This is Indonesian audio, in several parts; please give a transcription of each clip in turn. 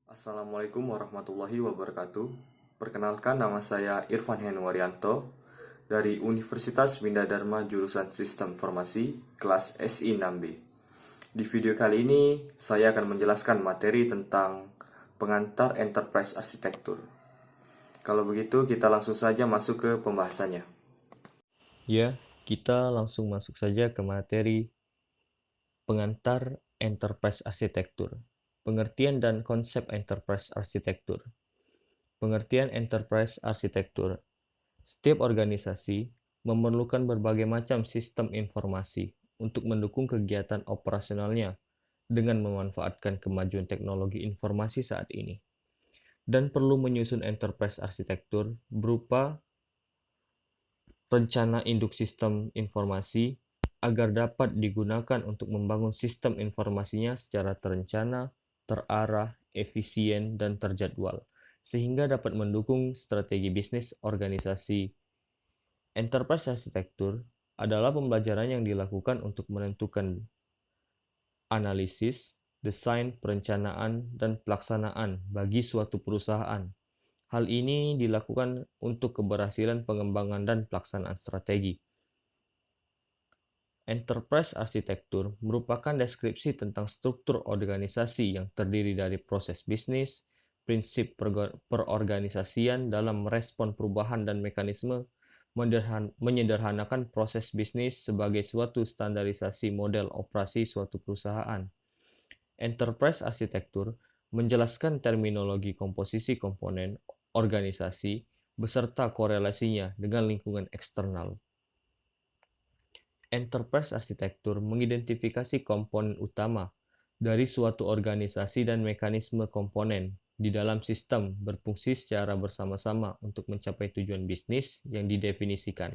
Assalamualaikum warahmatullahi wabarakatuh. Perkenalkan, nama saya Irfan Henuwaryanto dari Universitas Bina Dharma jurusan Sistem Informasi kelas SI 6B. Di video kali ini saya akan menjelaskan materi tentang pengantar Enterprise Arsitektur. Kalau begitu kita langsung saja masuk ke pembahasannya. Ya, kita langsung masuk saja ke materi pengantar Enterprise Arsitektur. Pengertian dan konsep Enterprise Arsitektur. Pengertian Enterprise Arsitektur. Setiap organisasi memerlukan berbagai macam sistem informasi untuk mendukung kegiatan operasionalnya dengan memanfaatkan kemajuan teknologi informasi saat ini. Dan perlu menyusun enterprise arsitektur berupa rencana induk sistem informasi agar dapat digunakan untuk membangun sistem informasinya secara terencana, terarah, efisien, dan terjadwal, sehingga dapat mendukung strategi bisnis organisasi. Enterprise Architecture adalah pembelajaran yang dilakukan untuk menentukan analisis, desain, perencanaan, dan pelaksanaan bagi suatu perusahaan. Hal ini dilakukan untuk keberhasilan pengembangan dan pelaksanaan strategi. Enterprise Arsitektur merupakan deskripsi tentang struktur organisasi yang terdiri dari proses bisnis, prinsip perorganisasian dalam merespon perubahan dan mekanisme menyederhanakan proses bisnis sebagai suatu standarisasi model operasi suatu perusahaan. Enterprise Arsitektur menjelaskan terminologi komposisi komponen organisasi beserta korelasinya dengan lingkungan eksternal. Enterprise Arsitektur mengidentifikasi komponen utama dari suatu organisasi dan mekanisme komponen di dalam sistem berfungsi secara bersama-sama untuk mencapai tujuan bisnis yang didefinisikan.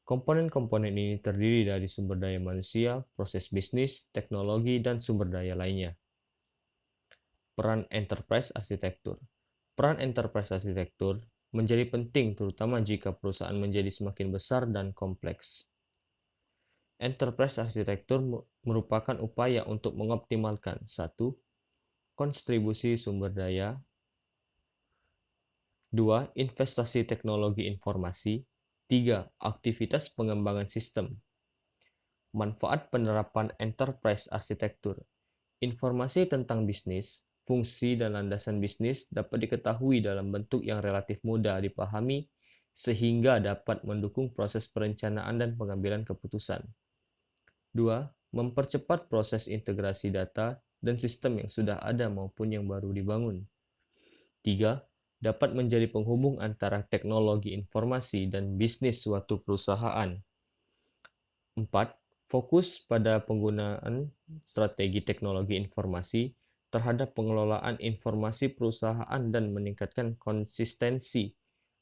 Komponen-komponen ini terdiri dari sumber daya manusia, proses bisnis, teknologi, dan sumber daya lainnya. Peran Enterprise Arsitektur. Peran Enterprise Arsitektur menjadi penting terutama jika perusahaan menjadi semakin besar dan kompleks. Enterprise Arsitektur merupakan upaya untuk mengoptimalkan 1. Kontribusi sumber daya, 2. Investasi teknologi informasi, 3. Aktivitas pengembangan sistem. Manfaat penerapan Enterprise Arsitektur. Informasi tentang bisnis, fungsi dan landasan bisnis dapat diketahui dalam bentuk yang relatif mudah dipahami sehingga dapat mendukung proses perencanaan dan pengambilan keputusan. 2. Mempercepat proses integrasi data dan sistem yang sudah ada maupun yang baru dibangun. 3. Dapat menjadi penghubung antara teknologi informasi dan bisnis suatu perusahaan. 4. Fokus pada penggunaan strategi teknologi informasi terhadap pengelolaan informasi perusahaan dan meningkatkan konsistensi,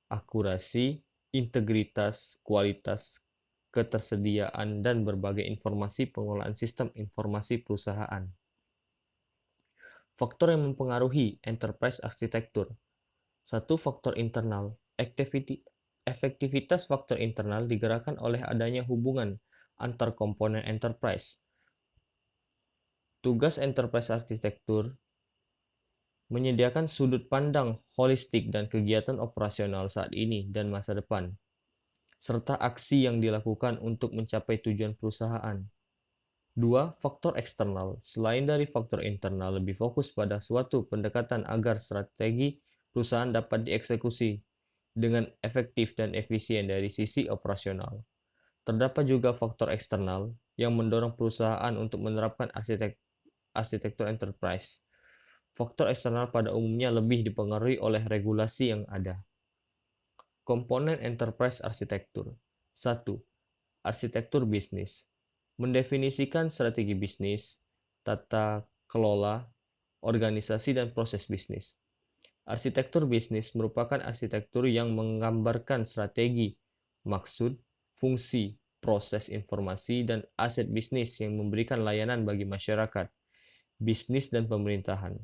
akurasi, integritas, kualitas, ketersediaan, dan berbagai informasi pengelolaan sistem informasi perusahaan. Faktor yang mempengaruhi enterprise arsitektur. 1. Faktor internal. Efektivitas faktor internal digerakkan oleh adanya hubungan antar komponen enterprise. Tugas enterprise arsitektur menyediakan sudut pandang holistik dan kegiatan operasional saat ini dan masa depan, serta aksi yang dilakukan untuk mencapai tujuan perusahaan. 2. Faktor eksternal. Selain dari faktor internal, lebih fokus pada suatu pendekatan agar strategi perusahaan dapat dieksekusi dengan efektif dan efisien dari sisi operasional. Terdapat juga faktor eksternal yang mendorong perusahaan untuk menerapkan arsitektur enterprise. Faktor eksternal pada umumnya lebih dipengaruhi oleh regulasi yang ada. Komponen enterprise arsitektur. 1. Arsitektur bisnis. Mendefinisikan strategi bisnis, tata kelola, organisasi, dan proses bisnis. Arsitektur bisnis merupakan arsitektur yang menggambarkan strategi, maksud, fungsi, proses informasi, dan aset bisnis yang memberikan layanan bagi masyarakat, bisnis, dan pemerintahan.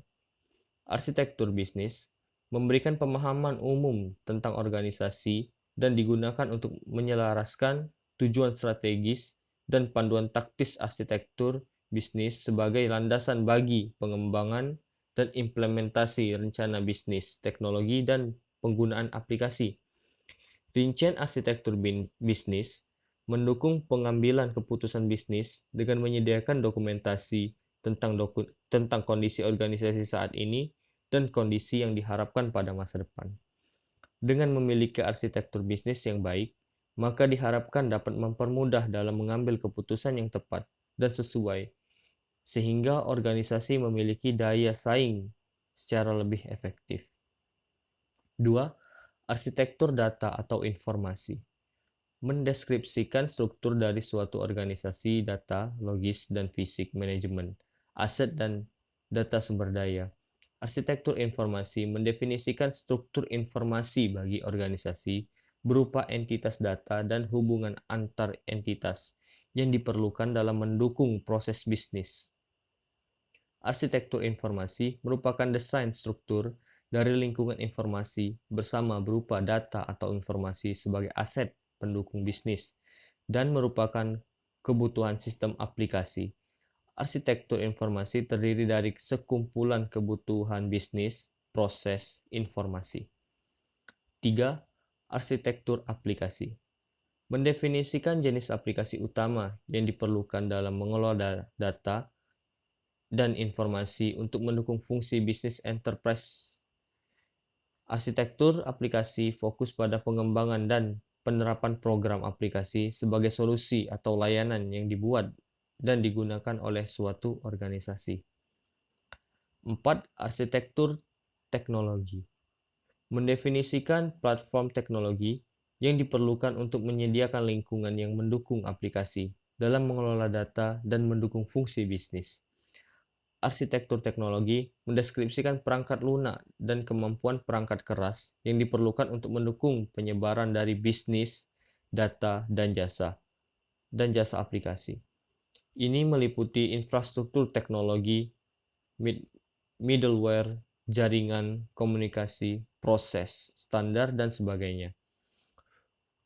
Arsitektur bisnis memberikan pemahaman umum tentang organisasi dan digunakan untuk menyelaraskan tujuan strategis dan panduan taktis arsitektur bisnis sebagai landasan bagi pengembangan dan implementasi rencana bisnis, teknologi, dan penggunaan aplikasi. Rincian arsitektur bisnis mendukung pengambilan keputusan bisnis dengan menyediakan dokumentasi tentang kondisi organisasi saat ini dan kondisi yang diharapkan pada masa depan. Dengan memiliki arsitektur bisnis yang baik, maka diharapkan dapat mempermudah dalam mengambil keputusan yang tepat dan sesuai, sehingga organisasi memiliki daya saing secara lebih efektif. 2. Arsitektur data atau informasi. Mendeskripsikan struktur dari suatu organisasi, data, logis, dan fisik, manajemen, aset, dan data sumber daya. Arsitektur informasi mendefinisikan struktur informasi bagi organisasi berupa entitas data dan hubungan antar entitas yang diperlukan dalam mendukung proses bisnis. Arsitektur informasi merupakan desain struktur dari lingkungan informasi bersama berupa data atau informasi sebagai aset pendukung bisnis dan merupakan kebutuhan sistem aplikasi. Arsitektur informasi terdiri dari sekumpulan kebutuhan bisnis, proses, informasi. 3. Arsitektur aplikasi. Mendefinisikan jenis aplikasi utama yang diperlukan dalam mengelola data dan informasi untuk mendukung fungsi bisnis enterprise. Arsitektur aplikasi fokus pada pengembangan dan penerapan program aplikasi sebagai solusi atau layanan yang dibuat dan digunakan oleh suatu organisasi. 4. Arsitektur teknologi. Mendefinisikan platform teknologi yang diperlukan untuk menyediakan lingkungan yang mendukung aplikasi dalam mengelola data dan mendukung fungsi bisnis. Arsitektur teknologi mendeskripsikan perangkat lunak dan kemampuan perangkat keras yang diperlukan untuk mendukung penyebaran dari bisnis, data, dan jasa aplikasi. Ini meliputi infrastruktur teknologi, middleware, jaringan, komunikasi, proses, standar, dan sebagainya.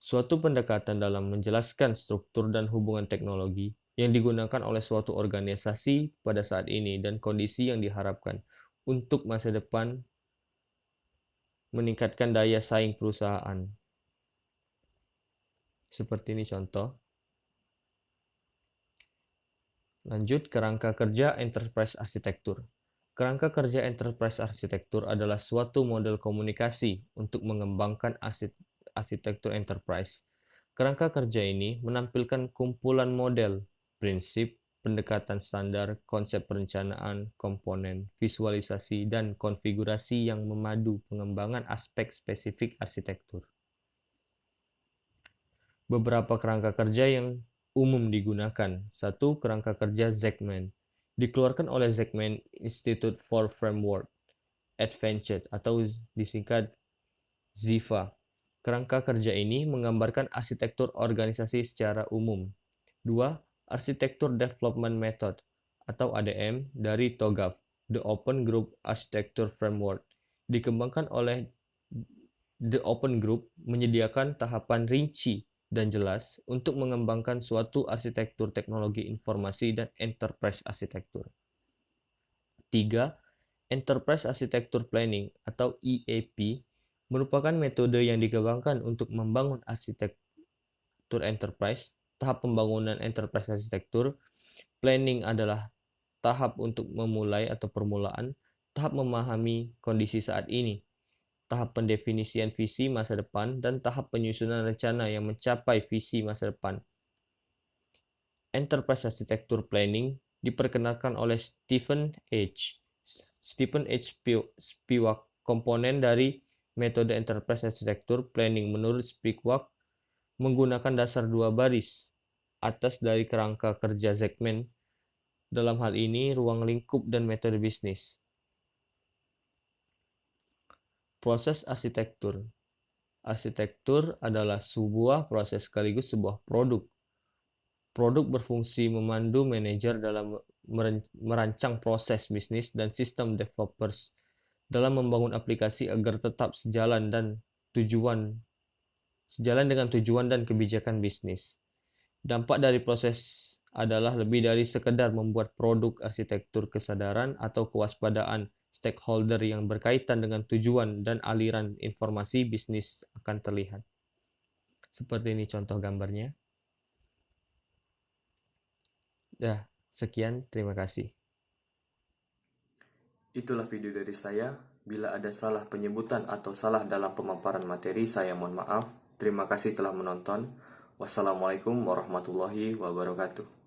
Suatu pendekatan dalam menjelaskan struktur dan hubungan teknologi yang digunakan oleh suatu organisasi pada saat ini dan kondisi yang diharapkan untuk masa depan meningkatkan daya saing perusahaan. Seperti ini contoh. Lanjut, kerangka kerja enterprise arsitektur. Kerangka kerja enterprise arsitektur adalah suatu model komunikasi untuk mengembangkan arsitektur enterprise. Kerangka kerja ini menampilkan kumpulan model, prinsip, pendekatan standar, konsep perencanaan, komponen, visualisasi, dan konfigurasi yang memadu pengembangan aspek spesifik arsitektur. Beberapa kerangka kerja yang umum digunakan. 1. Kerangka kerja Zekman. Dikeluarkan oleh Zekman Institute for Framework Advanced atau disingkat ZIFA. Kerangka kerja ini menggambarkan arsitektur organisasi secara umum. 2. Arsitektur Development Method atau ADM dari TOGAF, The Open Group Architecture Framework. Dikembangkan oleh The Open Group menyediakan tahapan rinci dan jelas untuk mengembangkan suatu arsitektur teknologi informasi dan enterprise arsitektur. 3. Enterprise Architecture Planning atau EAP merupakan metode yang dikembangkan untuk membangun arsitektur enterprise. Tahap pembangunan enterprise arsitektur planning adalah tahap untuk memulai atau permulaan, tahap memahami kondisi saat ini, tahap pendefinisian visi masa depan, dan tahap penyusunan rencana yang mencapai visi masa depan. Enterprise Architecture Planning diperkenalkan oleh Stephen H. Spivak, komponen dari metode Enterprise Architecture Planning menurut Spivak menggunakan dasar dua baris atas dari kerangka kerja Zekman, dalam hal ini ruang lingkup dan metode bisnis. Proses arsitektur. Arsitektur adalah sebuah proses sekaligus sebuah produk. Produk berfungsi memandu manajer dalam merancang proses bisnis dan sistem developers dalam membangun aplikasi agar tetap sejalan dengan tujuan dan kebijakan bisnis. Dampak dari proses adalah lebih dari sekedar membuat produk arsitektur kesadaran atau kewaspadaan stakeholder yang berkaitan dengan tujuan dan aliran informasi bisnis akan terlihat. Seperti ini contoh gambarnya. Sekian, terima kasih. Itulah video dari saya. Bila ada salah penyebutan atau salah dalam pemaparan materi, saya mohon maaf. Terima kasih telah menonton. Wassalamualaikum warahmatullahi wabarakatuh.